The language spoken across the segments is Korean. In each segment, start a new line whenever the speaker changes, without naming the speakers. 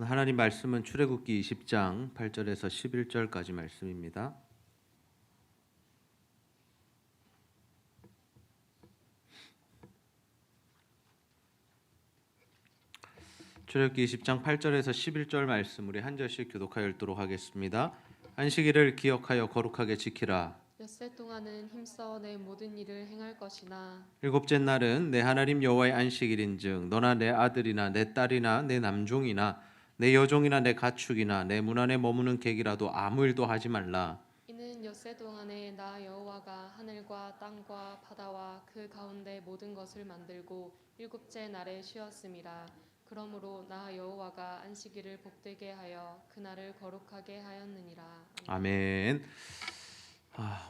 하나님 말씀은 출애굽기 20장 8절에서 11절까지 말씀입니다. 출애굽기 20장 8절에서 11절 말씀 우리 한 절씩 교독하여 읽도록 하겠습니다. 안식일을 기억하여 거룩하게 지키라.
엿새 동안은 힘써 내 모든 일을 행할 것이나
일곱째 날은 내 하나님 여호와의 안식일인즉 너나 내 아들이나 내 딸이나 내 남종이나 내 여종이나 내 가축이나 내 문 안에 머무는 객이라도 아무 일도 하지 말라.
이는 엿새 동안에 나 여호와가 하늘과 땅과 바다와 그 가운데 모든 것을 만들고 일곱째 날에 쉬었음이라. 그러므로 나 여호와가 안식일을 복되게 하여 그날을 거룩하게 하였느니라.
아멘.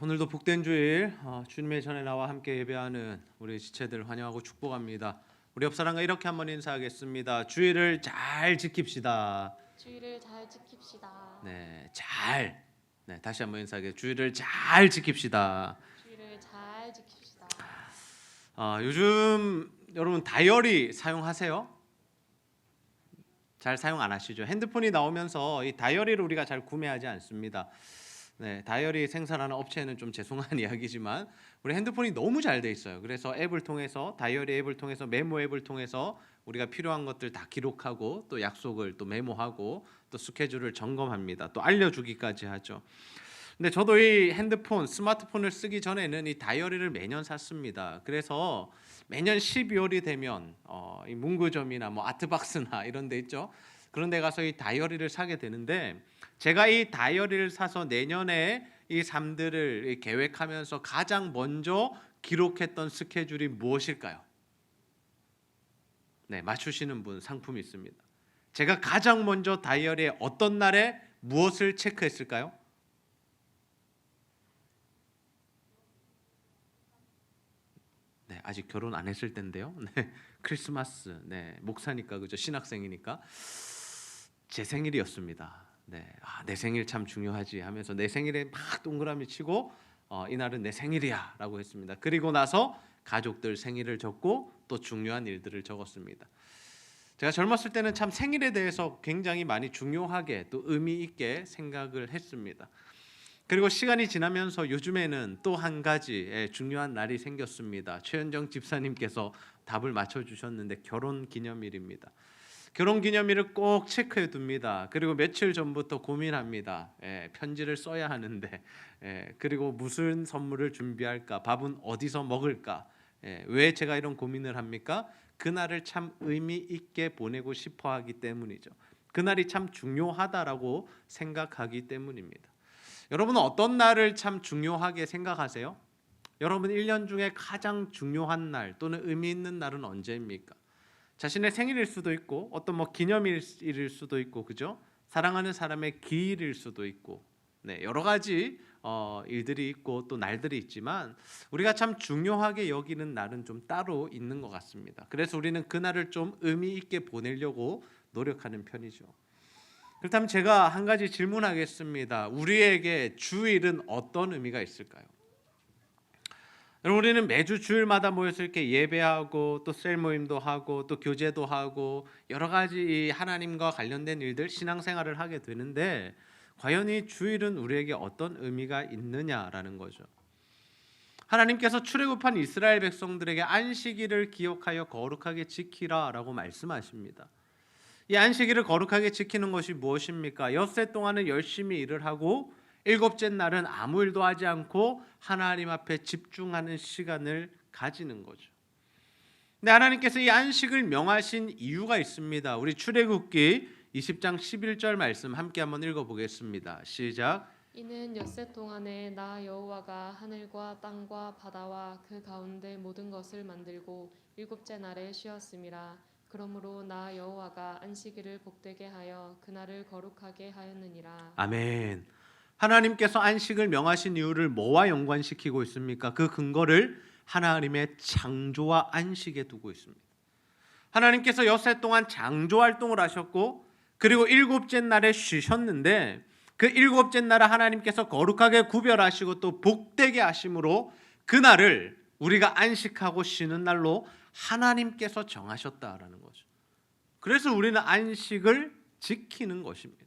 오늘도 복된 주일 주님의 전에 나와 함께 예배하는 우리 지체들 환영하고 축복합니다. 우리 옆 사람과 이렇게 한번 인사하겠습니다. 주일을 잘 지킵시다.
주일을 잘 지킵시다.
네, 다시 한번 인사하겠습니다. 주일을 잘 지킵시다.
주일을 잘 지킵시다.
요즘 여러분 다이어리 사용하세요? 잘 사용 안 하시죠? 핸드폰이 나오면서 이 다이어리를 우리가 잘 구매하지 않습니다. 네, 다이어리 생산하는 업체는 좀 죄송한 이야기지만 우리 핸드폰이 너무 잘 돼 있어요. 그래서 앱을 통해서 다이어리 앱을 통해서 메모 앱을 통해서 우리가 필요한 것들 다 기록하고 또 약속을 또 메모하고 또 스케줄을 점검합니다. 또 알려주기까지 하죠. 근데 저도 이 핸드폰, 스마트폰을 쓰기 전에는 이 다이어리를 매년 샀습니다. 그래서 매년 12월이 되면 이 문구점이나 뭐 아트박스나 이런 데 있죠. 그런 데 가서 이 다이어리를 사게 되는데 제가 이 다이어리를 사서 내년에 이 삶들을 계획하면서 가장 먼저 기록했던 스케줄이 무엇일까요? 네, 맞추시는 분 상품이 있습니다. 제가 가장 먼저 다이어리에 어떤 날에 무엇을 체크했을까요? 네, 아직 결혼 안 했을 텐데요. 네, 크리스마스. 네, 목사니까 그죠? 신학생이니까 제 생일이었습니다. 네, 내 생일 참 중요하지 하면서 내 생일에 막 동그라미 치고 이날은 내 생일이야라고 했습니다. 그리고 나서 가족들 생일을 적고 또 중요한 일들을 적었습니다. 제가 젊었을 때는 참 생일에 대해서 굉장히 많이 중요하게 또 의미 있게 생각을 했습니다. 그리고 시간이 지나면서 요즘에는 또 한 가지 중요한 날이 생겼습니다. 최현정 집사님께서 답을 맞춰주셨는데 결혼기념일입니다. 결혼기념일을 꼭 체크해 둡니다. 그리고 며칠 전부터 고민합니다. 편지를 써야 하는데 그리고 무슨 선물을 준비할까? 밥은 어디서 먹을까? 왜 제가 이런 고민을 합니까? 그날을 참 의미 있게 보내고 싶어 하기 때문이죠. 그날이 참 중요하다라고 생각하기 때문입니다. 여러분은 어떤 날을 참 중요하게 생각하세요? 여러분 1년 중에 가장 중요한 날 또는 의미 있는 날은 언제입니까? 자신의 생일일 수도 있고 어떤 뭐 기념일일 수도 있고 그죠? 사랑하는 사람의 기일일 수도 있고 네, 여러 가지 일들이 있고 또 날들이 있지만 우리가 참 중요하게 여기는 날은 좀 따로 있는 것 같습니다. 그래서 우리는 그 날을 좀 의미 있게 보내려고 노력하는 편이죠. 그렇다면 제가 한 가지 질문하겠습니다. 우리에게 주일은 어떤 의미가 있을까요? 우리는 매주 주일마다 모여서 이렇게 예배하고 또 셀 모임도 하고 또 교제도 하고 여러 가지 하나님과 관련된 일들 신앙생활을 하게 되는데 과연 이 주일은 우리에게 어떤 의미가 있느냐라는 거죠. 하나님께서 출애굽한 이스라엘 백성들에게 안식일을 기억하여 거룩하게 지키라라고 말씀하십니다. 이 안식일을 거룩하게 지키는 것이 무엇입니까? 엿새 동안은 열심히 일을 하고 일곱째 날은 아무 일도 하지 않고 하나님 앞에 집중하는 시간을 가지는 거죠. 근데 하나님께서 이 안식을 명하신 이유가 있습니다. 우리 출애굽기 20장 11절 말씀 함께 한번 읽어보겠습니다. 시작.
이는 엿새 동안에 나 여호와가 하늘과 땅과 바다와 그 가운데 모든 것을 만들고 일곱째 날에 쉬었음이라. 그러므로 나 여호와가 안식일을 복되게 하여 그날을 거룩하게 하였느니라.
아멘. 하나님께서 안식을 명하신 이유를 뭐와 연관시키고 있습니까? 그 근거를 하나님의 창조와 안식에 두고 있습니다. 하나님께서 엿새 동안 창조 활동을 하셨고 그리고 일곱째 날에 쉬셨는데 그 일곱째 날을 하나님께서 거룩하게 구별하시고 또 복되게 하심으로 그날을 우리가 안식하고 쉬는 날로 하나님께서 정하셨다라는 거죠. 그래서 우리는 안식을 지키는 것입니다.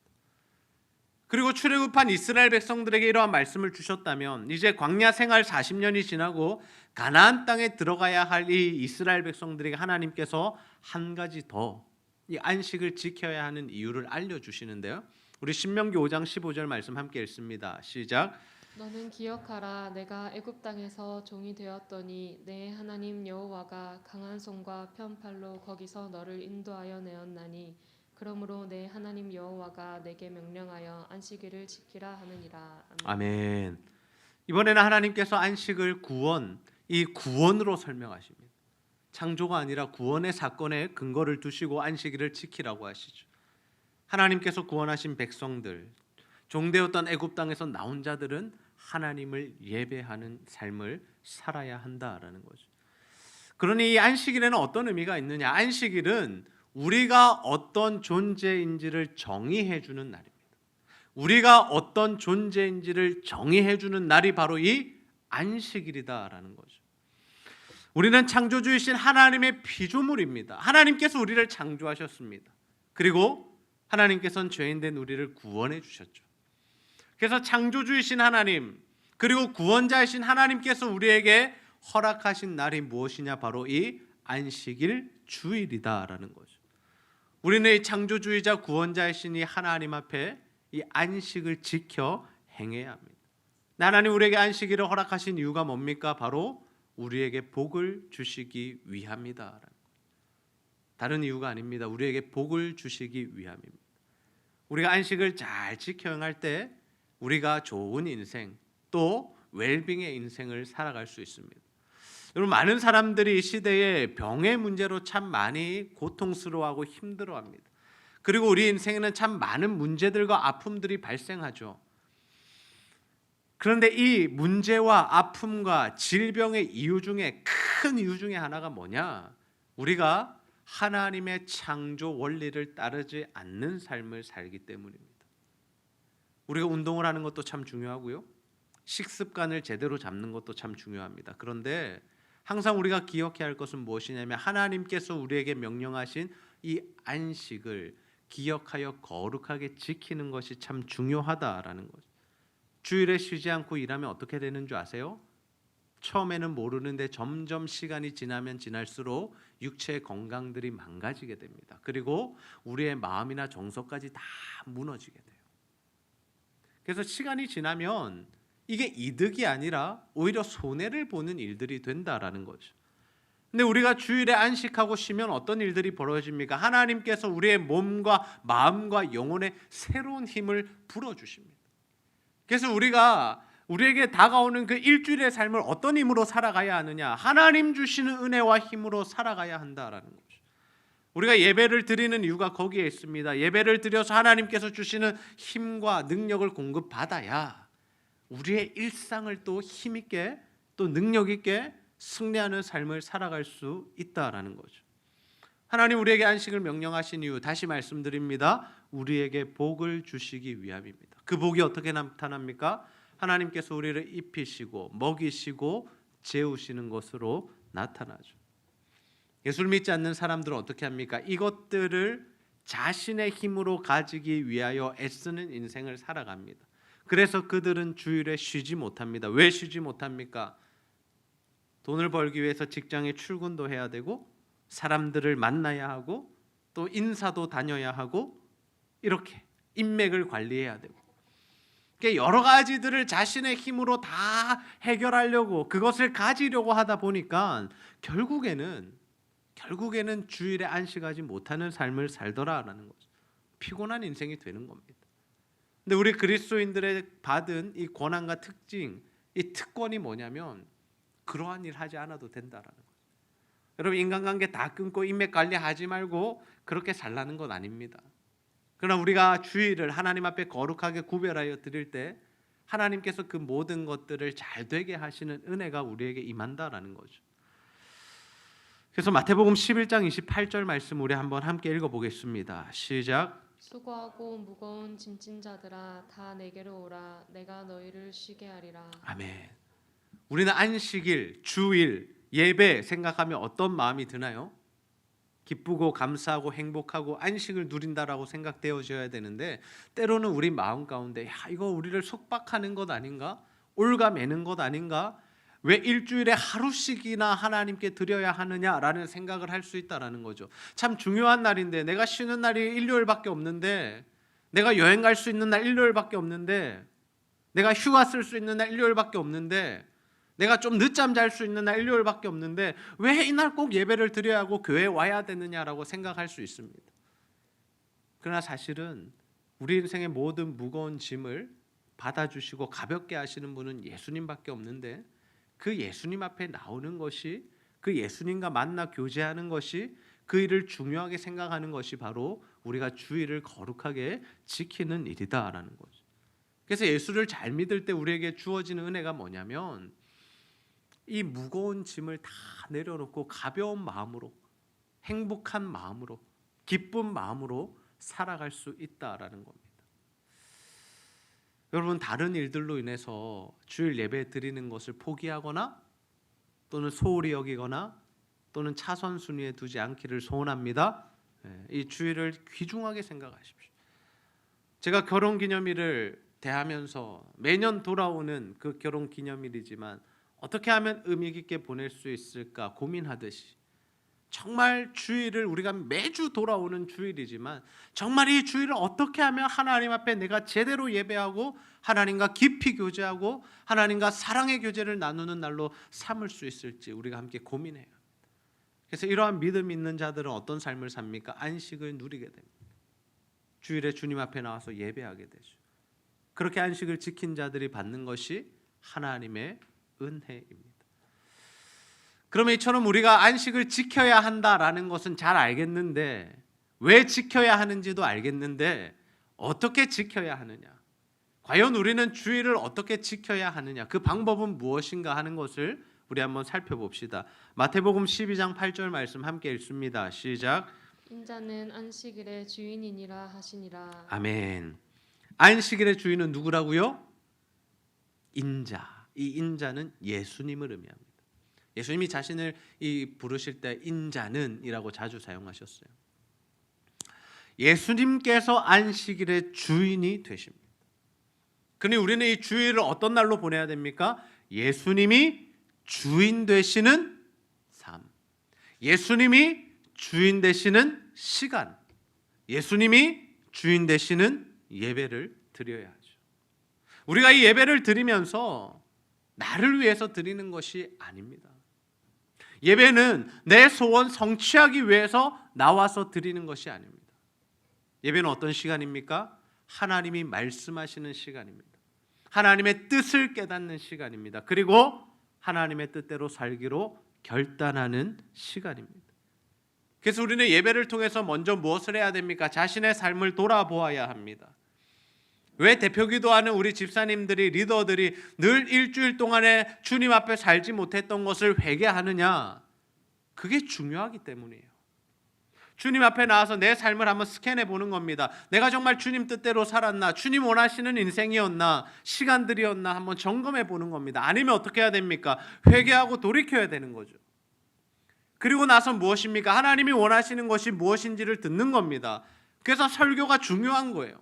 그리고 출애굽한 이스라엘 백성들에게 이러한 말씀을 주셨다면 이제 광야 생활 40년이 지나고 가나안 땅에 들어가야 할 이 이스라엘 백성들에게 하나님께서 한 가지 더 이 안식을 지켜야 하는 이유를 알려주시는데요. 우리 신명기 5장 15절 말씀 함께 읽습니다. 시작.
너는 기억하라. 내가 애굽 땅에서 종이 되었더니 내 하나님 여호와가 강한 손과 편팔로 거기서 너를 인도하여 내었나니 그러므로 내 하나님 여호와가 내게 명령하여 안식일을 지키라 하느니라. 아멘.
아멘. 이번에는 하나님께서 안식을 이 구원으로 설명하십니다. 창조가 아니라 구원의 사건에 근거를 두시고 안식일을 지키라고 하시죠. 하나님께서 구원하신 백성들, 종되었던 애굽 땅에서 나온 자들은 하나님을 예배하는 삶을 살아야 한다라는 거죠. 그러니 이 안식일에는 어떤 의미가 있느냐? 안식일은 우리가 어떤 존재인지를 정의해 주는 날입니다. 우리가 어떤 존재인지를 정의해 주는 날이 바로 이 안식일이다라는 거죠. 우리는 창조주이신 하나님의 피조물입니다. 하나님께서 우리를 창조하셨습니다. 그리고 하나님께서는 죄인된 우리를 구원해 주셨죠. 그래서 창조주이신 하나님 그리고 구원자이신 하나님께서 우리에게 허락하신 날이 무엇이냐? 바로 이 안식일 주일이다라는 거죠. 우리는 이 창조주의자 구원자이신 이 하나님 앞에 이 안식을 지켜 행해야 합니다. 하나님 우리에게 안식일을 허락하신 이유가 뭡니까? 바로 우리에게 복을 주시기 위함이다. 다른 이유가 아닙니다. 우리에게 복을 주시기 위함입니다. 우리가 안식을 잘 지켜 행할 때 우리가 좋은 인생 또 웰빙의 인생을 살아갈 수 있습니다. 여러분 많은 사람들이 이 시대에 병의 문제로 참 많이 고통스러워하고 힘들어합니다. 그리고 우리 인생에는 참 많은 문제들과 아픔들이 발생하죠. 그런데 이 문제와 아픔과 질병의 이유 중에 큰 이유 중에 하나가 뭐냐? 우리가 하나님의 창조 원리를 따르지 않는 삶을 살기 때문입니다. 우리가 운동을 하는 것도 참 중요하고요. 식습관을 제대로 잡는 것도 참 중요합니다. 그런데 항상 우리가 기억해야 할 것은 무엇이냐면 하나님께서 우리에게 명령하신 이 안식을 기억하여 거룩하게 지키는 것이 참 중요하다라는 거죠. 주일에 쉬지 않고 일하면 어떻게 되는 줄 아세요? 처음에는 모르는데 점점 시간이 지나면 지날수록 육체의 건강들이 망가지게 됩니다. 그리고 우리의 마음이나 정서까지 다 무너지게 돼요. 그래서 시간이 지나면 이게 이득이 아니라 오히려 손해를 보는 일들이 된다라는 거죠. 근데 우리가 주일에 안식하고 쉬면 어떤 일들이 벌어집니까? 하나님께서 우리의 몸과 마음과 영혼에 새로운 힘을 불어주십니다. 그래서 우리에게 다가오는 그 일주일의 삶을 어떤 힘으로 살아가야 하느냐? 하나님 주시는 은혜와 힘으로 살아가야 한다라는 거죠. 우리가 예배를 드리는 이유가 거기에 있습니다. 예배를 드려서 하나님께서 주시는 힘과 능력을 공급받아야 우리의 일상을 또 힘있게 또 능력있게 승리하는 삶을 살아갈 수 있다라는 거죠. 하나님 우리에게 안식을 명령하신 이유 다시 말씀드립니다. 우리에게 복을 주시기 위함입니다. 그 복이 어떻게 나타납니까? 하나님께서 우리를 입히시고 먹이시고 재우시는 것으로 나타나죠. 예수를 믿지 않는 사람들은 어떻게 합니까? 이것들을 자신의 힘으로 가지기 위하여 애쓰는 인생을 살아갑니다. 그래서 그들은 주일에 쉬지 못합니다. 왜 쉬지 못합니까? 돈을 벌기 위해서 직장에 출근도 해야 되고 사람들을 만나야 하고 또 인사도 다녀야 하고 이렇게 인맥을 관리해야 되고 여러 가지들을 자신의 힘으로 다 해결하려고 그것을 가지려고 하다 보니까 결국에는 주일에 안식하지 못하는 삶을 살더라라는 거죠. 피곤한 인생이 되는 겁니다. 근데 우리 그리스도인들의 받은 이 권한과 특징, 이 특권이 뭐냐면 그러한 일 하지 않아도 된다라는 거죠. 여러분 인간관계 다 끊고 인맥 관리하지 말고 그렇게 살라는 건 아닙니다. 그러나 우리가 주일을 하나님 앞에 거룩하게 구별하여 드릴 때 하나님께서 그 모든 것들을 잘 되게 하시는 은혜가 우리에게 임한다라는 거죠. 그래서 마태복음 11장 28절 말씀 우리 한번 함께 읽어보겠습니다. 시작.
수고하고 무거운 짐진 자들아 다 내게로 오라 내가 너희를 쉬게 하리라.
아멘. 우리는 안식일, 주일, 예배 생각하면 어떤 마음이 드나요? 기쁘고 감사하고 행복하고 안식을 누린다라고 생각되어져야 되는데 때로는 우리 마음 가운데 야, 이거 우리를 속박하는 것 아닌가? 올가매는 것 아닌가? 왜 일주일에 하루씩이나 하나님께 드려야 하느냐라는 생각을 할 수 있다라는 거죠. 참 중요한 날인데 내가 쉬는 날이 일요일밖에 없는데 내가 여행 갈 수 있는 날 일요일밖에 없는데 내가 휴가 쓸 수 있는 날 일요일밖에 없는데 내가 좀 늦잠 잘 수 있는 날 일요일밖에 없는데 왜 이날 꼭 예배를 드려야 하고 교회에 와야 되느냐라고 생각할 수 있습니다. 그러나 사실은 우리 인생의 모든 무거운 짐을 받아주시고 가볍게 하시는 분은 예수님밖에 없는데 그 예수님 앞에 나오는 것이 그 예수님과 만나 교제하는 것이 그 일을 중요하게 생각하는 것이 바로 우리가 주일을 거룩하게 지키는 일이다라는 거죠. 그래서 예수를 잘 믿을 때 우리에게 주어지는 은혜가 뭐냐면 이 무거운 짐을 다 내려놓고 가벼운 마음으로 행복한 마음으로 기쁜 마음으로 살아갈 수 있다라는 겁니다. 여러분 다른 일들로 인해서 주일 예배 드리는 것을 포기하거나 또는 소홀히 여기거나 또는 차선 순위에 두지 않기를 소원합니다. 이 주일을 귀중하게 생각하십시오. 제가 결혼기념일을 대하면서 매년 돌아오는 그 결혼기념일이지만 어떻게 하면 의미 깊게 보낼 수 있을까 고민하듯이 정말 주일을 우리가 매주 돌아오는 주일이지만 정말 이 주일을 어떻게 하면 하나님 앞에 내가 제대로 예배하고 하나님과 깊이 교제하고 하나님과 사랑의 교제를 나누는 날로 삼을 수 있을지 우리가 함께 고민해요. 그래서 이러한 믿음 있는 자들은 어떤 삶을 삽니까? 안식을 누리게 됩니다. 주일에 주님 앞에 나와서 예배하게 되죠. 그렇게 안식을 지킨 자들이 받는 것이 하나님의 은혜입니다. 그러면 이처럼 우리가 안식을 지켜야 한다라는 것은 잘 알겠는데 왜 지켜야 하는지도 알겠는데 어떻게 지켜야 하느냐? 과연 우리는 주일을 어떻게 지켜야 하느냐? 그 방법은 무엇인가 하는 것을 우리 한번 살펴봅시다. 마태복음 12장 8절 말씀 함께 읽습니다. 시작.
인자는 안식일의 주인이니라 하시니라.
아멘. 안식일의 주인은 누구라고요? 인자. 이 인자는 예수님을 의미합니다. 예수님이 자신을 부르실 때 인자는이라고 자주 사용하셨어요. 예수님께서 안식일의 주인이 되십니다. 그러니 우리는 이 주일을 어떤 날로 보내야 됩니까? 예수님이 주인 되시는 삶, 예수님이 주인 되시는 시간, 예수님이 주인 되시는 예배를 드려야 하죠. 우리가 이 예배를 드리면서 나를 위해서 드리는 것이 아닙니다. 예배는 내 소원 성취하기 위해서 나와서 드리는 것이 아닙니다. 예배는 어떤 시간입니까? 하나님이 말씀하시는 시간입니다. 하나님의 뜻을 깨닫는 시간입니다. 그리고 하나님의 뜻대로 살기로 결단하는 시간입니다. 그래서 우리는 예배를 통해서 먼저 무엇을 해야 됩니까? 자신의 삶을 돌아보아야 합니다. 왜 대표기도하는 우리 집사님들이 리더들이 늘 일주일 동안에 주님 앞에 살지 못했던 것을 회개하느냐? 그게 중요하기 때문이에요. 주님 앞에 나와서 내 삶을 한번 스캔해 보는 겁니다. 내가 정말 주님 뜻대로 살았나? 주님 원하시는 인생이었나? 시간들이었나? 한번 점검해 보는 겁니다. 아니면 어떻게 해야 됩니까? 회개하고 돌이켜야 되는 거죠. 그리고 나서 무엇입니까? 하나님이 원하시는 것이 무엇인지를 듣는 겁니다. 그래서 설교가 중요한 거예요.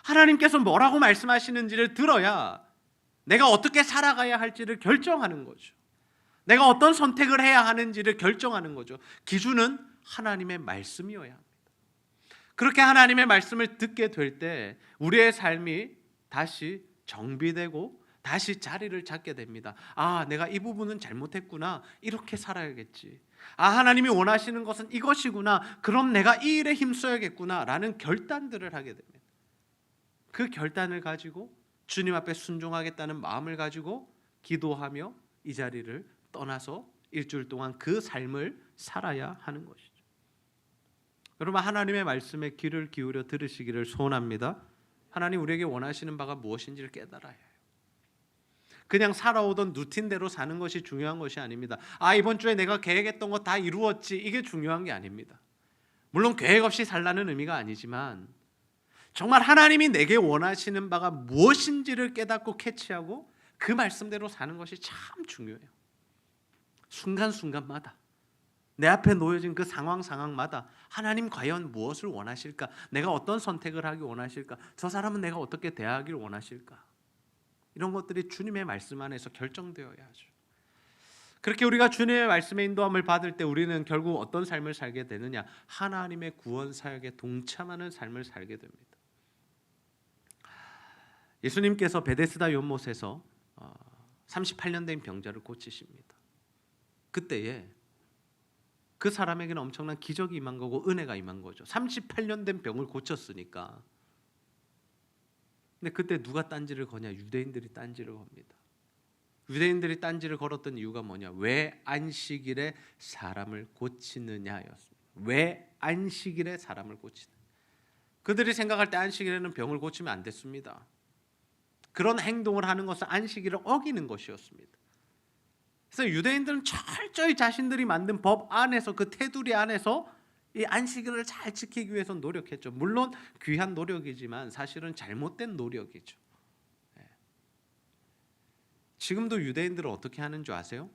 하나님께서 뭐라고 말씀하시는지를 들어야 내가 어떻게 살아가야 할지를 결정하는 거죠. 내가 어떤 선택을 해야 하는지를 결정하는 거죠. 기준은 하나님의 말씀이어야 합니다. 그렇게 하나님의 말씀을 듣게 될 때 우리의 삶이 다시 정비되고 다시 자리를 잡게 됩니다. 아, 내가 이 부분은 잘못했구나. 이렇게 살아야겠지. 아, 하나님이 원하시는 것은 이것이구나. 그럼 내가 이 일에 힘써야겠구나 라는 결단들을 하게 됩니다. 그 결단을 가지고 주님 앞에 순종하겠다는 마음을 가지고 기도하며 이 자리를 떠나서 일주일 동안 그 삶을 살아야 하는 것이죠. 여러분, 하나님의 말씀에 귀를 기울여 들으시기를 소원합니다. 하나님 우리에게 원하시는 바가 무엇인지를 깨달아야 해요. 그냥 살아오던 루틴대로 사는 것이 중요한 것이 아닙니다. 아, 이번 주에 내가 계획했던 거 다 이루었지, 이게 중요한 게 아닙니다. 물론 계획 없이 살라는 의미가 아니지만 정말 하나님이 내게 원하시는 바가 무엇인지를 깨닫고 캐치하고 그 말씀대로 사는 것이 참 중요해요. 순간순간마다 내 앞에 놓여진 그 상황마다 하나님 과연 무엇을 원하실까? 내가 어떤 선택을 하기 원하실까? 저 사람은 내가 어떻게 대하기를 원하실까? 이런 것들이 주님의 말씀 안에서 결정되어야 하죠. 그렇게 우리가 주님의 말씀의 인도함을 받을 때 우리는 결국 어떤 삶을 살게 되느냐? 하나님의 구원 사역에 동참하는 삶을 살게 됩니다. 예수님께서 베데스다 연못에서 38년 된 병자를 고치십니다. 그때에 그 사람에게는 엄청난 기적이 임한 거고 은혜가 임한 거죠. 38년 된 병을 고쳤으니까. 근데 그때 누가 딴지를 거냐? 유대인들이 딴지를 겁니다. 유대인들이 딴지를 걸었던 이유가 뭐냐? 왜 안식일에 사람을 고치느냐였습니다. 왜 안식일에 사람을 고치느냐? 그들이 생각할 때 안식일에는 병을 고치면 안 됐습니다. 그런 행동을 하는 것은 안식일을 어기는 것이었습니다. 그래서 유대인들은 철저히 자신들이 만든 법 안에서, 그 테두리 안에서 이 안식일을 잘 지키기 위해서 노력했죠. 물론 귀한 노력이지만 사실은 잘못된 노력이죠. 지금도 유대인들은 어떻게 하는 줄 아세요?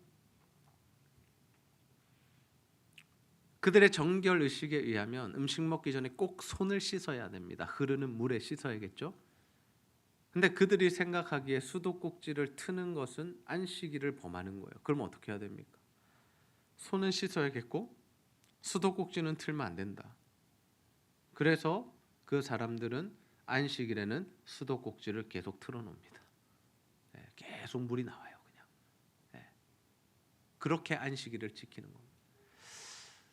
그들의 정결 의식에 의하면 음식 먹기 전에 꼭 손을 씻어야 됩니다. 흐르는 물에 씻어야겠죠. 근데 그들이 생각하기에 수도꼭지를 트는 것은 안식일을 범하는 거예요. 그럼 어떻게 해야 됩니까? 손은 씻어야겠고 수도꼭지는 틀면 안 된다. 그래서 그 사람들은 안식일에는 수도꼭지를 계속 틀어놓습니다. 계속 물이 나와요. 그냥 그렇게 안식일을 지키는 겁니다.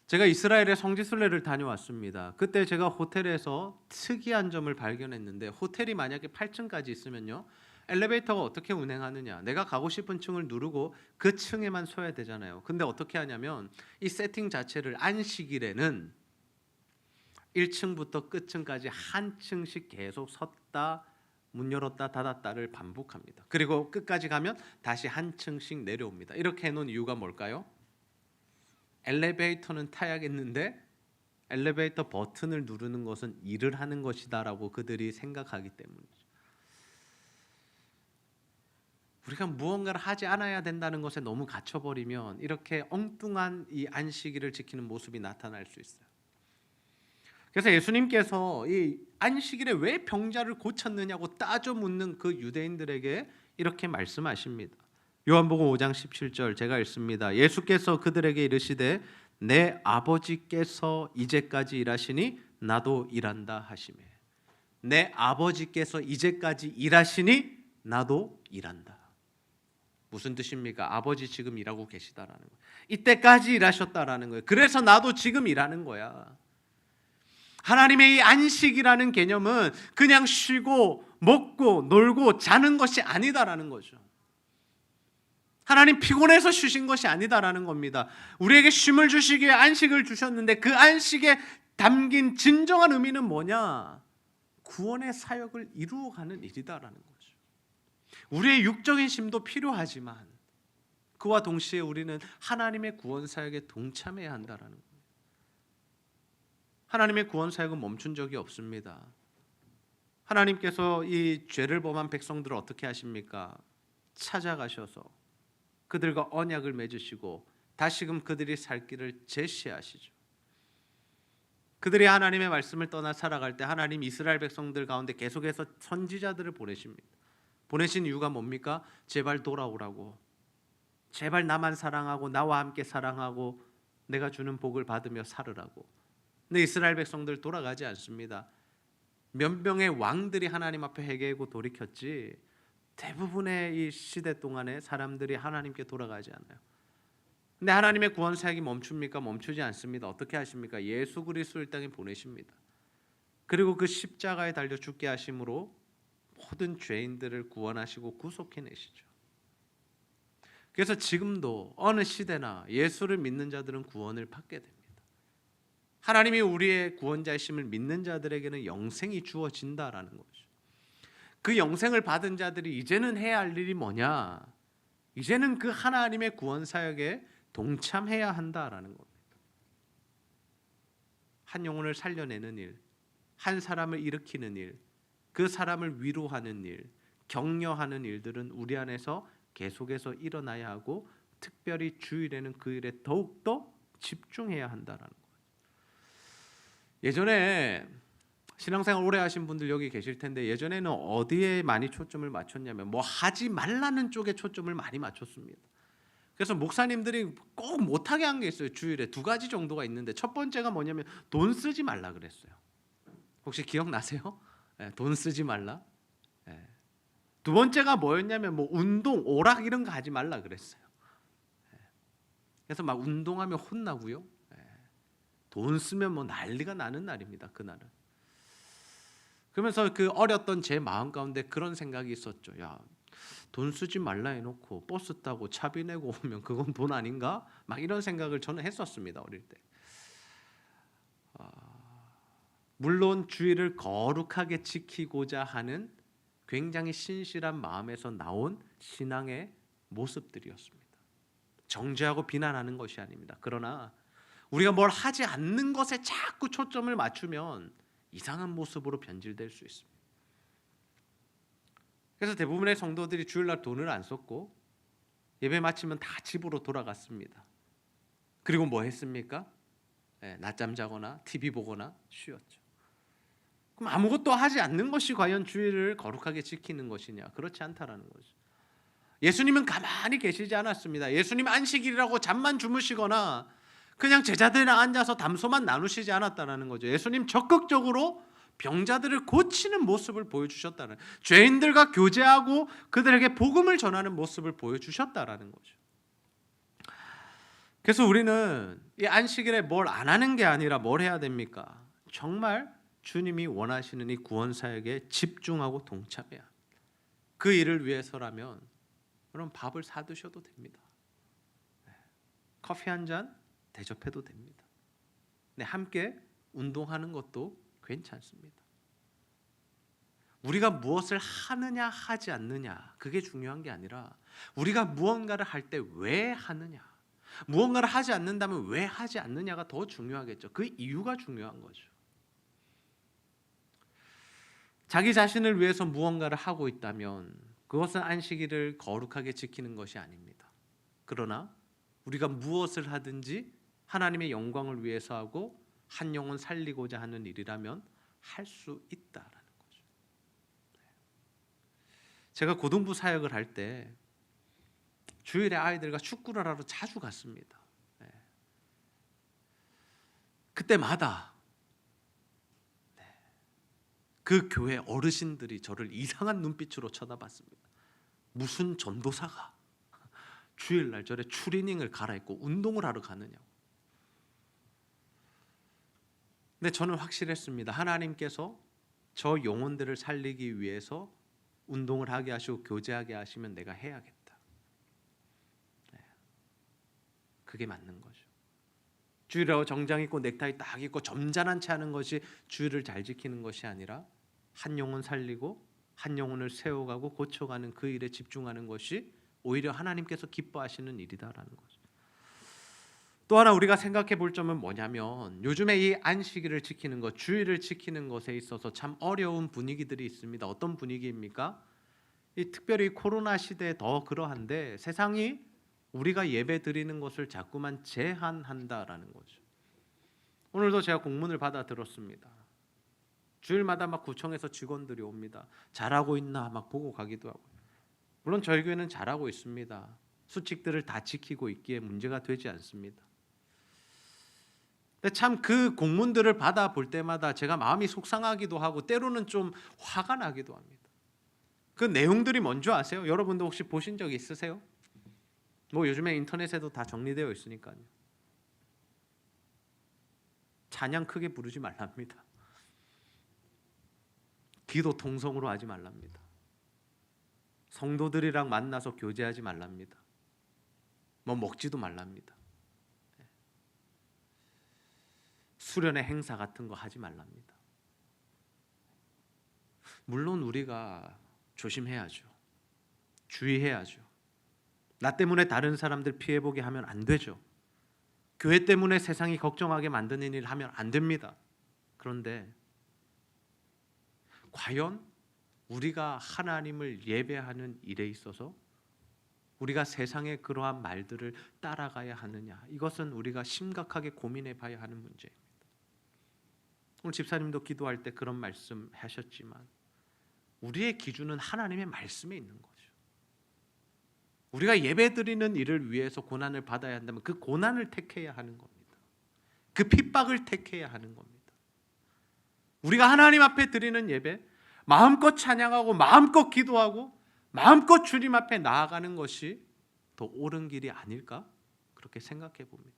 제가 이스라엘에 성지순례를 다녀왔습니다. 그때 제가 호텔에서 특이한 점을 발견했는데, 호텔이 만약에 8층까지 있으면요, 엘리베이터가 어떻게 운행하느냐, 내가 가고 싶은 층을 누르고 그 층에만 서야 되잖아요. 근데 어떻게 하냐면 이 세팅 자체를 안식일에는 1층부터 끝층까지 한 층씩 계속 섰다 문 열었다 닫았다를 반복합니다. 그리고 끝까지 가면 다시 한 층씩 내려옵니다. 이렇게 해놓은 이유가 뭘까요? 엘리베이터는 타야겠는데 엘리베이터 버튼을 누르는 것은 일을 하는 것이다라고 그들이 생각하기 때문이죠. 우리가 무언가를 하지 않아야 된다는 것에 너무 갇혀버리면 이렇게 엉뚱한 이 안식일을 지키는 모습이 나타날 수 있어요. 그래서 예수님께서 이 안식일에 왜 병자를 고쳤느냐고 따져 묻는 그 유대인들에게 이렇게 말씀하십니다. 요한복음 5장 17절 제가 읽습니다. 예수께서 그들에게 이르시되 내 아버지께서 이제까지 일하시니 나도 일한다 하시매. 내 아버지께서 이제까지 일하시니 나도 일한다. 무슨 뜻입니까? 아버지 지금 일하고 계시다라는 거예요. 이때까지 일하셨다라는 거예요. 그래서 나도 지금 일하는 거야. 하나님의 이 안식이라는 개념은 그냥 쉬고 먹고 놀고 자는 것이 아니다라는 거죠. 하나님 피곤해서 쉬신 것이 아니다라는 겁니다. 우리에게 쉼을 주시기 위해 안식을 주셨는데 그 안식에 담긴 진정한 의미는 뭐냐? 구원의 사역을 이루어가는 일이다라는 거죠. 우리의 육적인 쉼도 필요하지만 그와 동시에 우리는 하나님의 구원 사역에 동참해야 한다라는 거예요. 하나님의 구원 사역은 멈춘 적이 없습니다. 하나님께서 이 죄를 범한 백성들을 어떻게 하십니까? 찾아가셔서 그들과 언약을 맺으시고 다시금 그들이 살 길을 제시하시죠. 그들이 하나님의 말씀을 떠나 살아갈 때 하나님 이스라엘 백성들 가운데 계속해서 선지자들을 보내십니다. 보내신 이유가 뭡니까? 제발 돌아오라고. 제발 나만 사랑하고 나와 함께 사랑하고 내가 주는 복을 받으며 살으라고. 근데 이스라엘 백성들 돌아가지 않습니다. 몇 명의 왕들이 하나님 앞에 회개하고 돌이켰지 대부분의 이 시대 동안에 사람들이 하나님께 돌아가지 않아요. 근데 하나님의 구원 사역이 멈춥니까? 멈추지 않습니다. 어떻게 하십니까? 예수 그리스도를 이 땅에 보내십니다. 그리고 그 십자가에 달려 죽게 하심으로 모든 죄인들을 구원하시고 구속해내시죠. 그래서 지금도 어느 시대나 예수를 믿는 자들은 구원을 받게 됩니다. 하나님이 우리의 구원자이심을 믿는 자들에게는 영생이 주어진다라는 거죠. 그 영생을 받은 자들이 이제는 해야 할 일이 뭐냐? 이제는 그 하나님의 구원 사역에 동참해야 한다라는 겁니다. 한 영혼을 살려내는 일, 한 사람을 일으키는 일, 그 사람을 위로하는 일, 격려하는 일들은 우리 안에서 계속해서 일어나야 하고 특별히 주일에는 그 일에 더욱더 집중해야 한다라는 거예요. 예전에 신앙생활 오래 하신 분들 여기 계실 텐데 예전에는 어디에 많이 초점을 맞췄냐면 뭐 하지 말라는 쪽에 초점을 많이 맞췄습니다. 그래서 목사님들이 꼭 못하게 한 게 있어요. 주일에 두 가지 정도가 있는데 첫 번째가 뭐냐면 돈 쓰지 말라 그랬어요. 혹시 기억나세요? 돈 쓰지 말라. 두 번째가 뭐였냐면 뭐 운동, 오락 이런 거 하지 말라 그랬어요. 그래서 막 운동하면 혼나고요. 돈 쓰면 뭐 난리가 나는 날입니다. 그날은. 그러면서 그 어렸던 제 마음 가운데 그런 생각이 있었죠. 야, 돈 쓰지 말라 해놓고 버스 타고 차비 내고 오면 그건 돈 아닌가? 막 이런 생각을 저는 했었습니다. 어릴 때. 물론 주의를 거룩하게 지키고자 하는 굉장히 신실한 마음에서 나온 신앙의 모습들이었습니다. 정죄하고 비난하는 것이 아닙니다. 그러나 우리가 뭘 하지 않는 것에 자꾸 초점을 맞추면 이상한 모습으로 변질될 수 있습니다. 그래서 대부분의 성도들이 주일날 돈을 안 썼고 예배 마치면 다 집으로 돌아갔습니다. 그리고 뭐 했습니까? 낮잠 자거나 TV 보거나 쉬었죠. 그럼 아무것도 하지 않는 것이 과연 주일을 거룩하게 지키는 것이냐? 그렇지 않다라는 거죠. 예수님은 가만히 계시지 않았습니다. 예수님 안식일이라고 잠만 주무시거나 그냥 제자들이랑 앉아서 담소만 나누시지 않았다라는 거죠. 예수님 적극적으로 병자들을 고치는 모습을 보여주셨다는, 죄인들과 교제하고 그들에게 복음을 전하는 모습을 보여주셨다라는 거죠. 그래서 우리는 이 안식일에 뭘 안 하는 게 아니라 뭘 해야 됩니까? 정말 주님이 원하시는 이 구원 사역에 집중하고 동참해야 합니다. 그 일을 위해서라면 그럼 밥을 사 드셔도 됩니다. 커피 한 잔 대접해도 됩니다. 함께 운동하는 것도 괜찮습니다. 우리가 무엇을 하느냐 하지 않느냐 그게 중요한 게 아니라 우리가 무언가를 할 때 왜 하느냐, 무언가를 하지 않는다면 왜 하지 않느냐가 더 중요하겠죠. 그 이유가 중요한 거죠. 자기 자신을 위해서 무언가를 하고 있다면 그것은 안식일을 거룩하게 지키는 것이 아닙니다. 그러나 우리가 무엇을 하든지 하나님의 영광을 위해서 하고 한 영혼 살리고자 하는 일이라면 할 수 있다라는 거죠. 제가 고등부 사역을 할 때 주일에 아이들과 축구를 하러 자주 갔습니다. 그때마다 그 교회 어르신들이 저를 이상한 눈빛으로 쳐다봤습니다. 무슨 전도사가 주일날 저래 추리닝을 갈아입고 운동을 하러 가느냐고. 근데 저는 확실했습니다. 하나님께서 저 영혼들을 살리기 위해서 운동을 하게 하시고 교제하게 하시면 내가 해야겠다. 그게 맞는 거죠. 주일에 정장 입고 넥타이 딱 입고 점잖은 채 하는 것이 주일을 잘 지키는 것이 아니라 한 영혼 살리고 한 영혼을 세워가고 고쳐가는 그 일에 집중하는 것이 오히려 하나님께서 기뻐하시는 일이다라는 거죠. 또 하나 우리가 생각해 볼 점은 뭐냐면 요즘에 이 안식일을 지키는 것, 주일을 지키는 것에 있어서 참 어려운 분위기들이 있습니다. 어떤 분위기입니까? 특별히 코로나 시대에 더 그러한데 세상이 우리가 예배 드리는 것을 자꾸만 제한한다라는 거죠. 오늘도 제가 공문을 받아 들었습니다. 주일마다 막 구청에서 직원들이 옵니다. 잘하고 있나 막 보고 가기도 하고. 물론 저희 교회는 잘하고 있습니다. 수칙들을 다 지키고 있기에 문제가 되지 않습니다. 근데 참 그 공문들을 받아 볼 때마다 제가 마음이 속상하기도 하고 때로는 좀 화가 나기도 합니다. 그 내용들이 뭔지 아세요? 여러분도 혹시 보신 적 있으세요? 뭐 요즘에 인터넷에도 다 정리되어 있으니까요. 찬양 크게 부르지 말랍니다. 기도 통성으로 하지 말랍니다. 성도들이랑 만나서 교제하지 말랍니다. 뭐 먹지도 말랍니다. 수련회 행사 같은 거 하지 말랍니다. 물론 우리가 조심해야죠. 주의해야죠. 나 때문에 다른 사람들 피해보게 하면 안 되죠. 교회 때문에 세상이 걱정하게 만드는 일을 하면 안 됩니다. 그런데 과연 우리가 하나님을 예배하는 일에 있어서 우리가 세상의 그러한 말들을 따라가야 하느냐? 이것은 우리가 심각하게 고민해 봐야 하는 문제입니다. 오늘 집사님도 기도할 때 그런 말씀 하셨지만 우리의 기준은 하나님의 말씀에 있는 거죠. 우리가 예배드리는 일을 위해서 고난을 받아야 한다면 그 고난을 택해야 하는 겁니다. 그 핍박을 택해야 하는 겁니다. 우리가 하나님 앞에 드리는 예배, 마음껏 찬양하고 마음껏 기도하고 마음껏 주님 앞에 나아가는 것이 더 옳은 길이 아닐까? 그렇게 생각해 봅니다.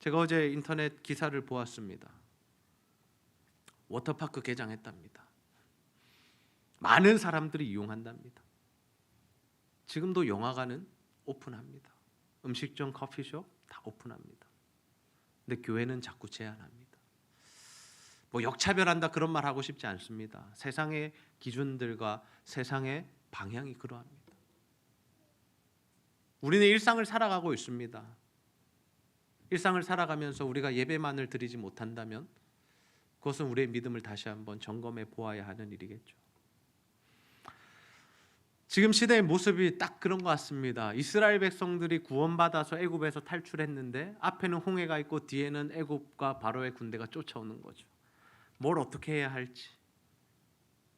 제가 어제 인터넷 기사를 보았습니다. 워터파크 개장했답니다. 많은 사람들이 이용한답니다. 지금도 영화관은 오픈합니다. 음식점, 커피숍 다 오픈합니다. 근데 교회는 자꾸 제한합니다. 뭐 역차별한다 그런 말 하고 싶지 않습니다. 세상의 기준들과 세상의 방향이 그러합니다. 우리는 일상을 살아가고 있습니다. 일상을 살아가면서 우리가 예배만을 드리지 못한다면 그것은 우리의 믿음을 다시 한번 점검해 보아야 하는 일이겠죠. 지금 시대의 모습이 딱 그런 것 같습니다. 이스라엘 백성들이 구원받아서 애굽에서 탈출했는데 앞에는 홍해가 있고 뒤에는 애굽과 바로의 군대가 쫓아오는 거죠. 뭘 어떻게 해야 할지.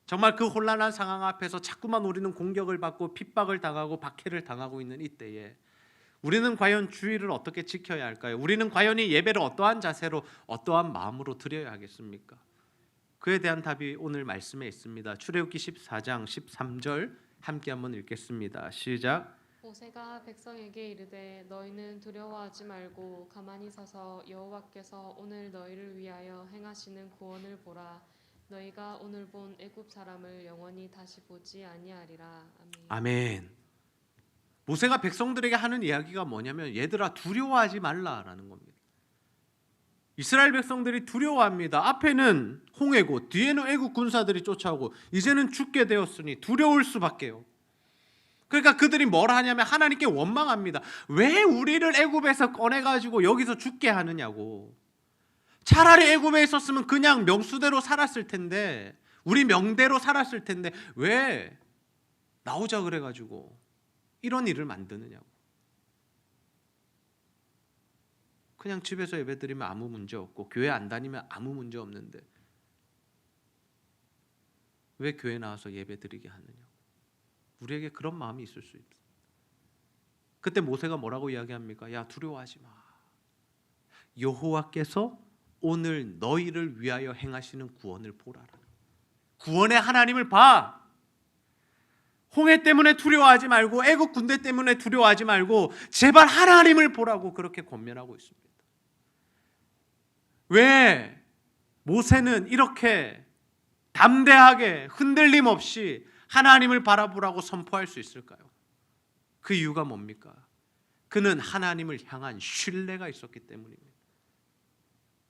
정말 그 혼란한 상황 앞에서 자꾸만 우리는 공격을 받고 핍박을 당하고 박해를 당하고 있는 이때에 우리는 과연 주의를 어떻게 지켜야 할까요? 우리는 과연 이 예배를 어떠한 자세로 어떠한 마음으로 드려야 하겠습니까? 그에 대한 답이 오늘 말씀에 있습니다. 출애굽기 14장 13절 함께 한번 읽겠습니다. 시작.
모세가 백성에게 이르되 너희는 두려워하지 말고 가만히 서서 여호와께서 오늘 너희를 위하여 행하시는 구원을 보라. 너희가 오늘 본 애굽 사람을 영원히 다시 보지 아니하리라. 아멘.
아멘. 모세가 백성들에게 하는 이야기가 뭐냐면 얘들아 두려워하지 말라라는 겁니다. 이스라엘 백성들이 두려워합니다. 앞에는 홍해고 뒤에는 애국 군사들이 쫓아오고 이제는 죽게 되었으니 두려울 수밖에요. 그러니까 그들이 뭘 하냐면 하나님께 원망합니다. 왜 우리를 애굽에서 꺼내가지고 여기서 죽게 하느냐고. 차라리 애굽에 있었으면 그냥 명수대로 살았을 텐데 우리 명대로 살았을 텐데 왜 나오자 그래가지고 이런 일을 만드느냐고. 그냥 집에서 예배드리면 아무 문제 없고 교회 안 다니면 아무 문제 없는데 왜 교회 나와서 예배드리게 하느냐고. 우리에게 그런 마음이 있을 수 있다. 그때 모세가 뭐라고 이야기합니까? 야 두려워하지 마. 여호와께서 오늘 너희를 위하여 행하시는 구원을 보라라. 구원의 하나님을 봐. 홍해 때문에 두려워하지 말고 애국 군대 때문에 두려워하지 말고 제발 하나님을 보라고 그렇게 권면하고 있습니다. 왜 모세는 이렇게 담대하게 흔들림 없이 하나님을 바라보라고 선포할 수 있을까요? 그 이유가 뭡니까? 그는 하나님을 향한 신뢰가 있었기 때문입니다.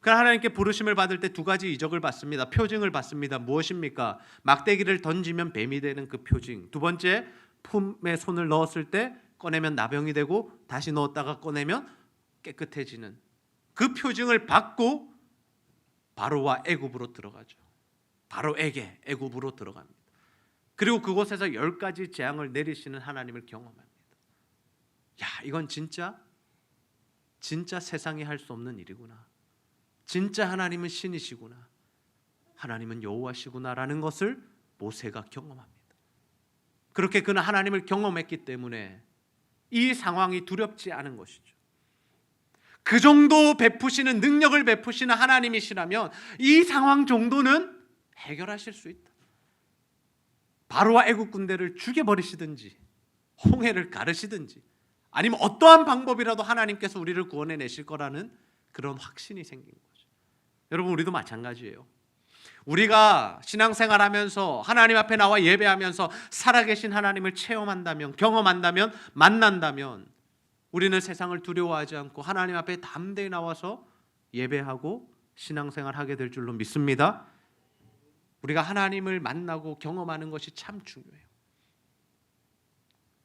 그러나 하나님께 부르심을 받을 때 두 가지 이적을 받습니다. 표징을 받습니다. 무엇입니까? 막대기를 던지면 뱀이 되는 그 표징. 두 번째, 품에 손을 넣었을 때 꺼내면 나병이 되고 다시 넣었다가 꺼내면 깨끗해지는 그 표징을 받고 바로와 애굽으로 들어가죠. 바로에게 애굽으로 들어갑니다. 그리고 그곳에서 10가지 재앙을 내리시는 하나님을 경험합니다. 야, 이건 진짜 세상이 할 수 없는 일이구나. 진짜 하나님은 신이시구나. 하나님은 여호와시구나라는 것을 모세가 경험합니다. 그렇게 그는 하나님을 경험했기 때문에 이 상황이 두렵지 않은 것이죠. 그 정도 베푸시는 능력을 베푸시는 하나님이시라면 이 상황 정도는 해결하실 수 있다. 바로와 애국 군대를 죽여버리시든지 홍해를 가르시든지 아니면 어떠한 방법이라도 하나님께서 우리를 구원해 내실 거라는 그런 확신이 생긴 거죠. 여러분 우리도 마찬가지예요. 우리가 신앙생활하면서 하나님 앞에 나와 예배하면서 살아계신 하나님을 체험한다면 경험한다면 만난다면 우리는 세상을 두려워하지 않고 하나님 앞에 담대히 나와서 예배하고 신앙생활하게 될 줄로 믿습니다. 우리가 하나님을 만나고 경험하는 것이 참 중요해요.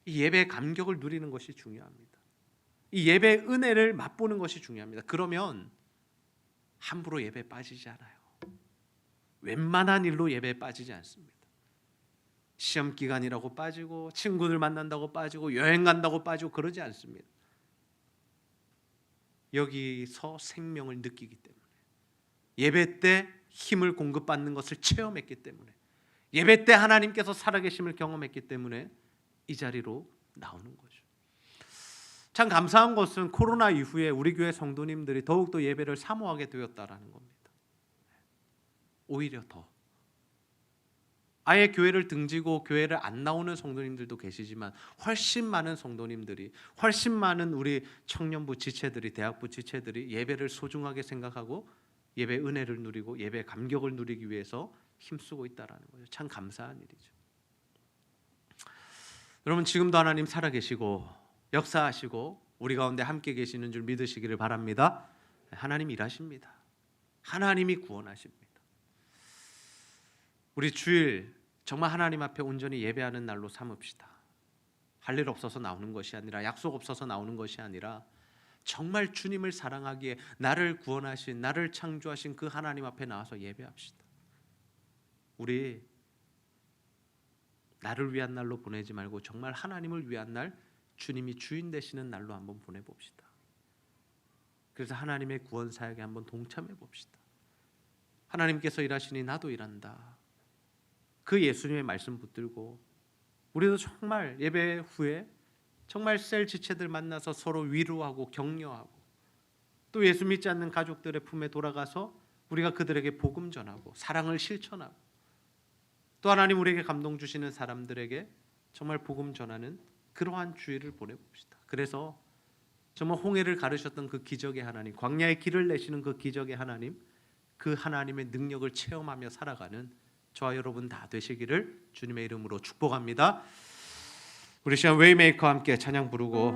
이 예배의 감격을 누리는 것이 중요합니다. 이 예배의 은혜를 맛보는 것이 중요합니다. 그러면 함부로 예배에 빠지지 않아요. 웬만한 일로 예배에 빠지지 않습니다. 시험 기간이라고 빠지고 친구들 만난다고 빠지고 여행 간다고 빠지고 그러지 않습니다. 여기서 생명을 느끼기 때문에, 예배 때 힘을 공급받는 것을 체험했기 때문에, 예배 때 하나님께서 살아계심을 경험했기 때문에 이 자리로 나오는 거죠. 참 감사한 것은 코로나 이후에 우리 교회 성도님들이 더욱더 예배를 사모하게 되었다라는 겁니다. 오히려 더 아예 교회를 등지고 교회를 안 나오는 성도님들도 계시지만 훨씬 많은 성도님들이, 훨씬 많은 우리 청년부 지체들이, 대학부 지체들이 예배를 소중하게 생각하고 예배 은혜를 누리고 예배 감격을 누리기 위해서 힘쓰고 있다라는 거죠. 참 감사한 일이죠. 여러분, 지금도 하나님 살아계시고 역사하시고 우리 가운데 함께 계시는 줄 믿으시기를 바랍니다. 하나님 일하십니다. 하나님이 구원하십니다. 우리 주일 정말 하나님 앞에 온전히 예배하는 날로 삼읍시다. 할 일 없어서 나오는 것이 아니라, 약속 없어서 나오는 것이 아니라, 정말 주님을 사랑하기에 나를 구원하신, 나를 창조하신 그 하나님 앞에 나와서 예배합시다. 우리 나를 위한 날로 보내지 말고 정말 하나님을 위한 날, 주님이 주인 되시는 날로 한번 보내봅시다. 그래서 하나님의 구원 사역에 한번 동참해 봅시다. 하나님께서 일하시니 나도 일한다. 그 예수님의 말씀 붙들고 우리도 정말 예배 후에 정말 셀 지체들 만나서 서로 위로하고 격려하고, 또 예수 믿지 않는 가족들의 품에 돌아가서 우리가 그들에게 복음 전하고 사랑을 실천하고, 또 하나님 우리에게 감동 주시는 사람들에게 정말 복음 전하는 그러한 주일을 보내봅시다. 그래서 정말 홍해를 가르셨던 그 기적의 하나님, 광야의 길을 내시는 그 기적의 하나님, 그 하나님의 능력을 체험하며 살아가는 저와 여러분 다 되시기를 주님의 이름으로 축복합니다. 우리 시간 웨이메이커와 함께 찬양 부르고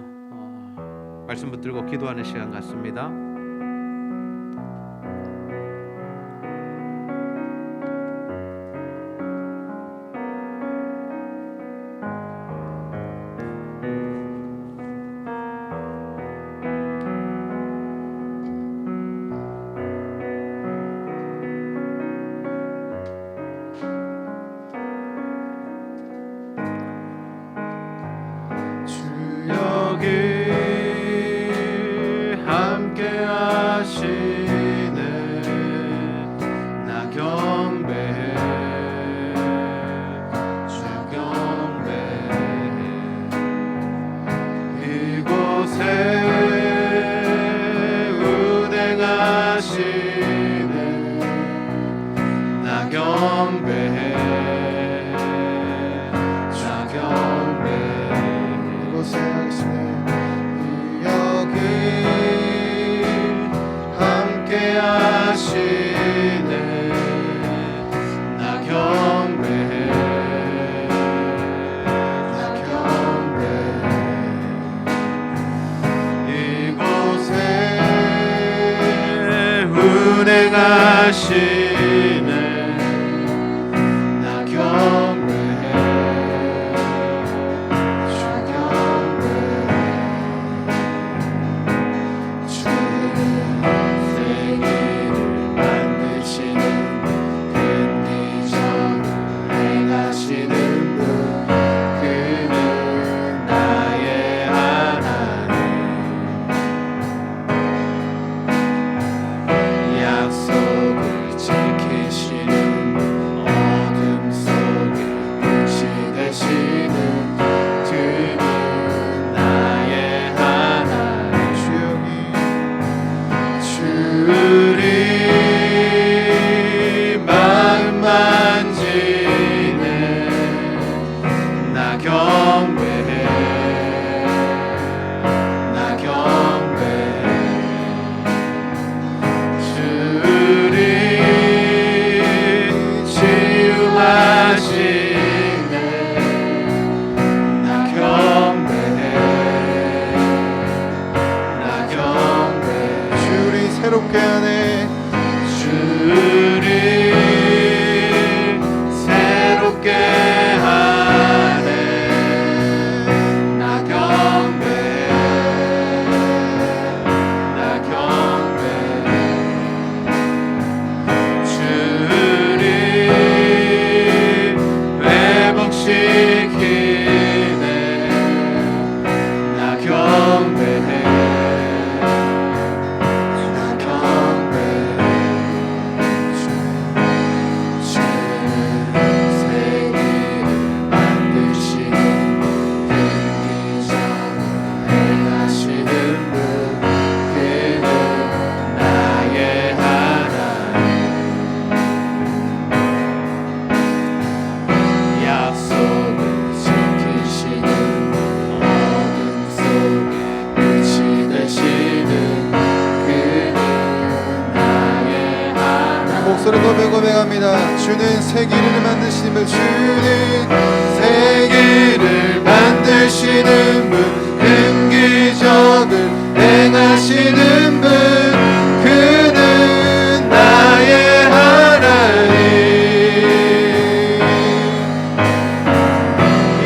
말씀 붙들고 기도하는 시간 같습니다. 운행하시네 나 경배해 주 경배해 주는 세계를 만드시는 큰 비전을 행하시는 분 그는 나의 하나님 약속을 지키시
목소리 높여 고백합니다. 주는 세계를 만드시는 분, 주는 세계를 만드시는 분, 흠기적을 행하시는 분, 그는 나의 하나님.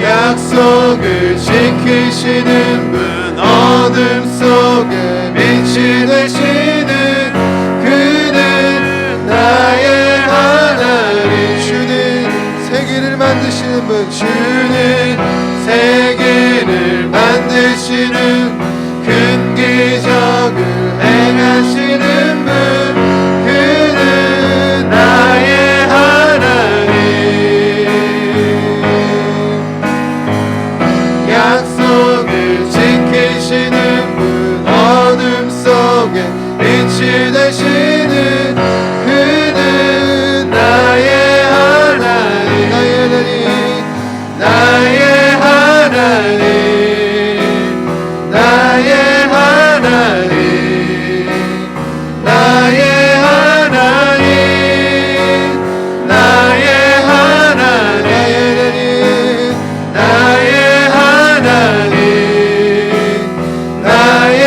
약속을 지키시는 분, 어둠 속에 빛이 되시는 그는 나의 하나님. 주는 세계를 만드시는 분, 주는 세계를 만드시는 큰 기적을 행하시는 분, 그는 나의 하나님. 약속을 지키시는 분, 어둠 속에 빛이 되시는 그는 나의 하나님. 나의 하나님, 나의 하나님, 나의 하나님, 나의 하나님, 나의 하나님, 나의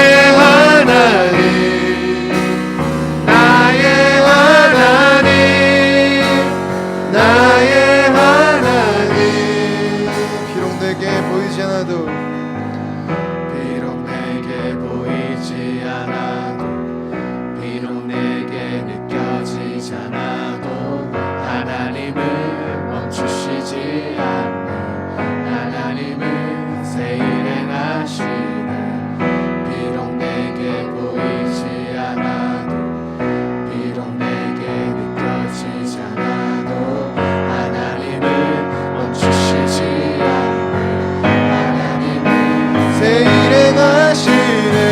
하나님, 나의 하나님, 나의 하나님. 비록 내게 보이지 않아도, 비록 내게 보이지 않아도, 비록 내게 느껴지지 않아도, 하나님은 멈추시지 않네. 하나님은 새 일 행하시네. 비록 내게 보이지 않아도, 비록 내게 느껴지지 않아도, 하나님은 멈추시지 않네. 하나님은 새 일 행하시네.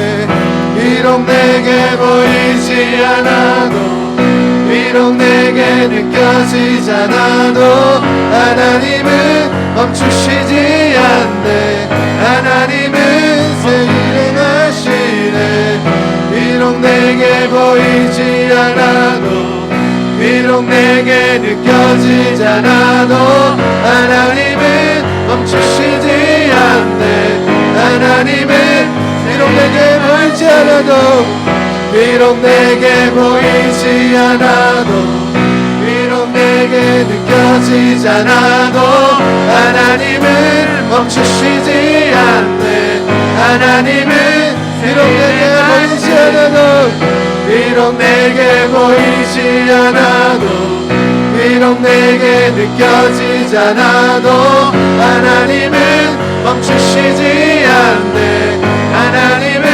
비록 내게 보이지 않아도, 비록 내게 느껴지지 않아도, 하나님은 멈추시지 않네. 하나님은 새 일 행하시네. 비록 내게 보이지 않아도, 비록 내게 느껴지지 않아도, 하나님은 멈추시지 않네. 하나님은 비록 내게 보이지 않아도, 비록 내게 보이지 않아도, 비록 내게 느껴지지 않아도, 하나님은 멈추시지 않네. 하나님은 비록 내게 보이지 않아도, 비록 내게 보이지 않아도, 비록 내게 느껴지지 않아도, 하나님은 멈추시지 않네. 하나님은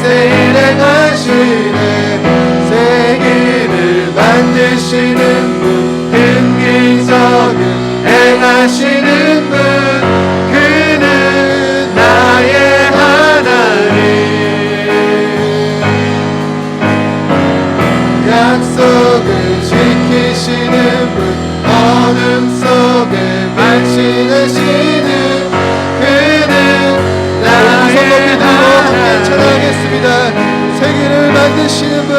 새 일 행하시네. 세계를 만드시는 분, 큰 기적을 행하시는 분, 그는 나의 하나님. 약속을 지키시는 분, 어둠 속에 빛이 되시는 그는 나의 하나님. 찬양하겠습니다. 세계를 만드시는 분,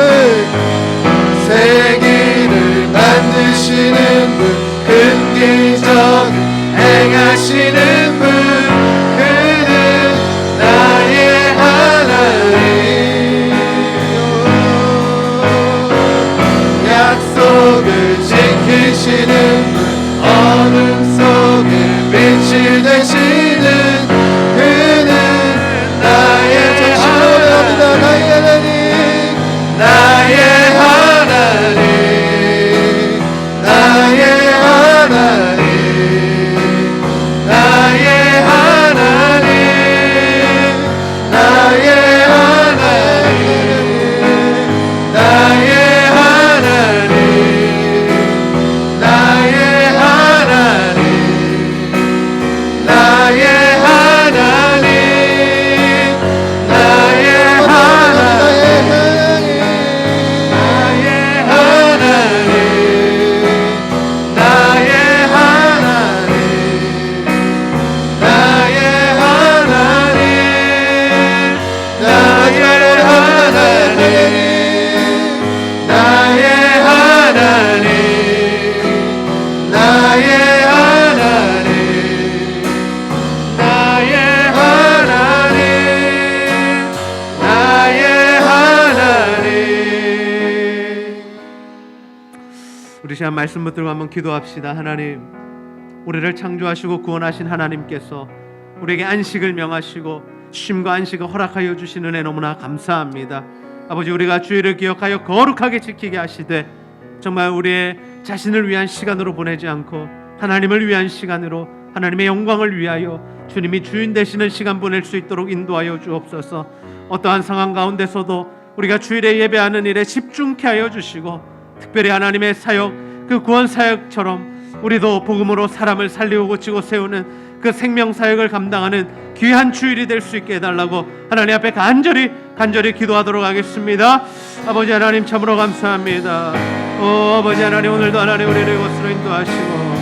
세계를 만드시는 분, 큰 기적 행하시는 분, 그는 나의 하나님. 약속을 지키시는 분, 어둠 속에 빛이 되시는 그는 나의 하나님. 나의 하나님, 나의 하나님, 나의 하나님, 나의 하나님, 나의 하나님, 나의 하나님,
우리 시간 말씀 붙들고 한번 기도합시다. 하나님, 우리를 창조하시고 구원하신 하나님께서 우리에게 안식을 명하시고 쉼과 안식을 허락하여 주시는 은혜 너무나 감사합니다. 아버지, 우리가 주의를 기억하여 거룩하게 지키게 하시되 정말 우리의 자신을 위한 시간으로 보내지 않고 하나님을 위한 시간으로 하나님의 영광을 위하여 주님이 주인 되시는 시간 보낼 수 있도록 인도하여 주옵소서. 어떠한 상황 가운데서도 우리가 주일에 예배하는 일에 집중케 하여 주시고 특별히 하나님의 사역, 그 구원 사역처럼 우리도 복음으로 사람을 살리고 고치고 세우는 그 생명 사역을 감당하는 귀한 주일이 될 수 있게 해달라고 하나님 앞에 간절히 기도하도록 하겠습니다. 아버지 하나님, 참으로 감사합니다. 아버지 하나님, 오늘도 하나님 우리를 이곳으로 인도하시고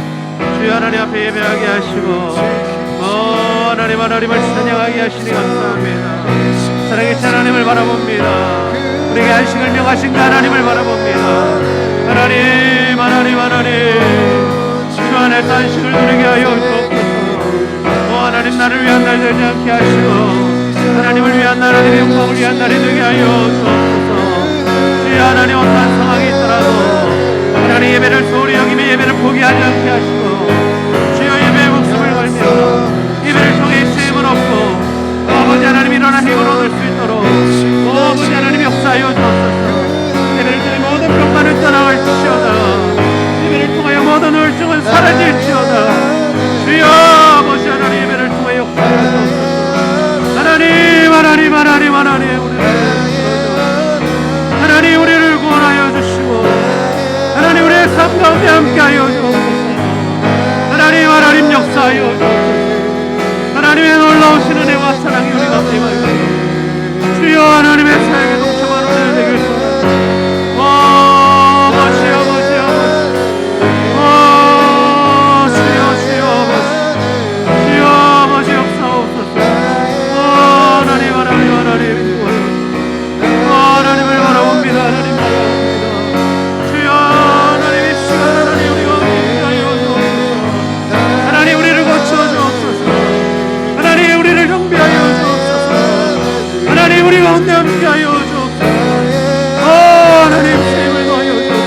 주여 하나님 앞에 예배하게 하시고 하나님을 찬양하게 하시니 감사합니다. 사랑의 하나님을 바라봅니다. 우리에게 안식을 명하신 그 하나님을 바라봅니다. 하나님 주 안에서 안식을 누리게 하여 주옵소서. 하나님, 나를 위한 날 되지 않게 하시고 하나님을 위한 날, 하나님의 영광을 위한 날이 되게 하여 주옵소서. 주여 하나님, 어떠한 상황이 있더라도 하나님 예배를 소홀히 여기며 예배를 포기하지 않게 하시고 주여 예배의 목숨을 걸며 예배를 통해 쓰임을 얻고 아버지 하나님 일어나 힘을 얻을 수 있도록 아버지 하나님 역사하여 주옵소서. 예배를 통해 모든 평판을 떠나갈지어다. 예배를 통하여 모든 우울증은 사라질지어다. 주여 아버지 하나님, 예배를 통해 역사하여 주옵소서. 하나님 우리를 구원하여 주시고 하나님 우리의 삶 가운데 함께하여 주옵소서. 하나님 역사하여 주옵소서. 하나님의 놀라우신 은혜와 사랑이 우리 가운데 임하여 주여 하나님의 사역에 동참하는 은혜 되길 소원합니다. 아버지 주여 아버지 역사옵소서. 하나님 하나님을 바라봅니다. 하나님 바라봅니다. 주여 하나님, 이 시간 하나님 우리가 함께하여 주옵소서. 하나님 우리를 고쳐 주옵소서. 하나님 우리를 정비하여 주옵소서. 하나님 우리 가운데 함께하여 주옵소서. 하나님 힘을 더하여 주옵소서.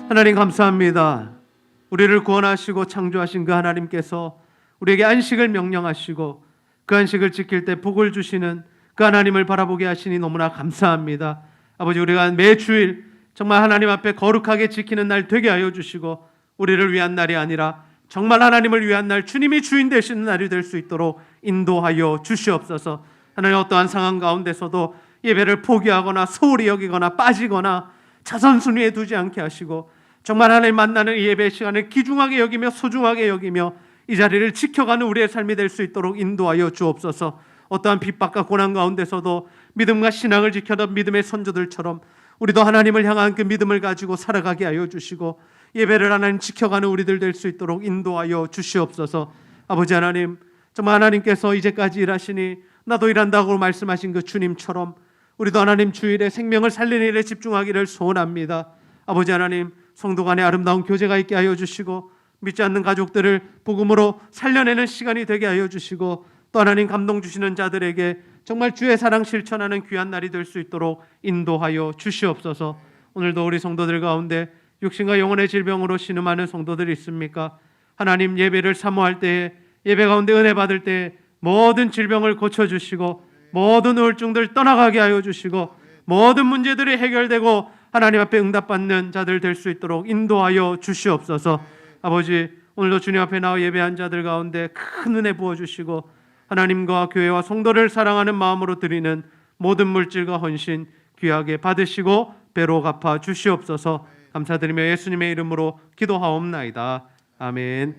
하나님 감사합니다. 우리를 구원하시고 창조하신 그 하나님께서 우리에게 안식을 명령하시고 그 안식을 지킬 때 복을 주시는 그 하나님을 바라보게 하시니 너무나 감사합니다. 아버지, 우리가 매 주일 정말 하나님 앞에 거룩하게 지키는 날 되게 하여 주시고 우리를 위한 날이 아니라 정말 하나님을 위한 날, 주님이 주인 되시는 날이 될 수 있도록 인도하여 주시옵소서. 하나님, 어떠한 상황 가운데서도 예배를 포기하거나 소홀히 여기거나 빠지거나 차선순위에 두지 않게 하시고 정말 하나님 만나는 이 예배 시간을 귀중하게 여기며 소중하게 여기며 이 자리를 지켜가는 우리의 삶이 될 수 있도록 인도하여 주옵소서. 어떠한 핍박과 고난 가운데서도 믿음과 신앙을 지켜던 믿음의 선조들처럼 우리도 하나님을 향한 그 믿음을 가지고 살아가게 하여 주시고 예배를 하나님 지켜가는 우리들 될 수 있도록 인도하여 주시옵소서. 아버지 하나님, 정말 하나님께서 이제까지 일하시니 나도 일한다고 말씀하신 그 주님처럼 우리도 하나님 주일에 생명을 살리는 일에 집중하기를 소원합니다. 아버지 하나님, 성도 간의 아름다운 교제가 있게 하여 주시고 믿지 않는 가족들을 복음으로 살려내는 시간이 되게 하여 주시고 또 하나님 감동 주시는 자들에게 정말 주의 사랑 실천하는 귀한 날이 될 수 있도록 인도하여 주시옵소서. 오늘도 우리 성도들 가운데 육신과 영혼의 질병으로 신음하는 성도들이 있습니까? 하나님, 예배를 사모할 때에 예배 가운데 은혜 받을 때에 모든 질병을 고쳐주시고 모든 우울증들 떠나가게 하여 주시고 모든 문제들이 해결되고 하나님 앞에 응답받는 자들 될 수 있도록 인도하여 주시옵소서. 아버지, 오늘도 주님 앞에 나와 예배한 자들 가운데 큰 은혜 부어주시고 하나님과 교회와 성도를 사랑하는 마음으로 드리는 모든 물질과 헌신 귀하게 받으시고 배로 갚아 주시옵소서. 감사드리며 예수님의 이름으로 기도하옵나이다. 아멘.